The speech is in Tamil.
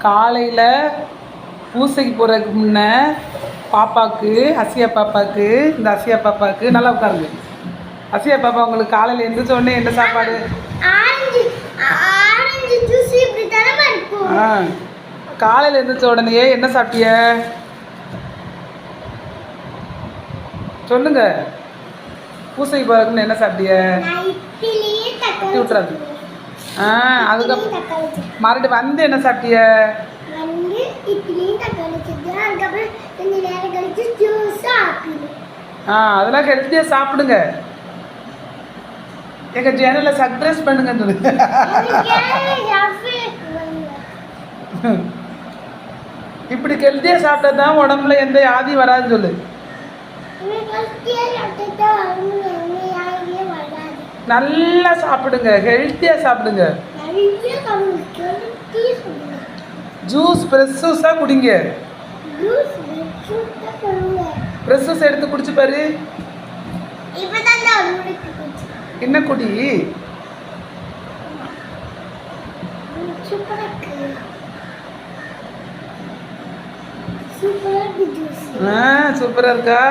காலையில் பூசைக்கு போகிறதுக்கு முன்னே பாப்பாவுக்கு அசியா பாப்பாவுக்கு நல்லா உட்காருங்க. அசியா பாப்பா உங்களுக்கு காலையில் எழுந்திரிச்ச உடனே என்ன சாப்பாடு? காலையில் எழுந்திரிச்ச உடனே என்ன சாப்பிட்டிய சொல்லுங்க. பூசைக்கு போகிறதுக்குன்னு என்ன சாப்பிட்டிய? விட்டுறாது. அதுக்கப்புறம் மறுபடியும் வந்து என்ன சாப்பிட்டிய? அதெல்லாம் ஹெல்த்தியாக சாப்பிடுங்க. எங்கள் சேனலில் சப்ஸ்கிரைப் பண்ணுங்க சொல்லுங்க. இப்படி ஹெல்த்தியாக சாப்பிட்டா தான் உடம்புல எந்த வியாதியும் வராதுன்னு சொல்லு. நல்லா சாப்பிடுங்க, ஹெல்த்தியாக சாப்பிடுங்க. ஜூஸ் ஃப்ரெஷ் ஜூஸாக குடிங்க. ஃப்ரெஷ் ஜூஸ் எடுத்து குடிச்சு பாரு. என்ன குடி? சூப்பரா இருக்கா?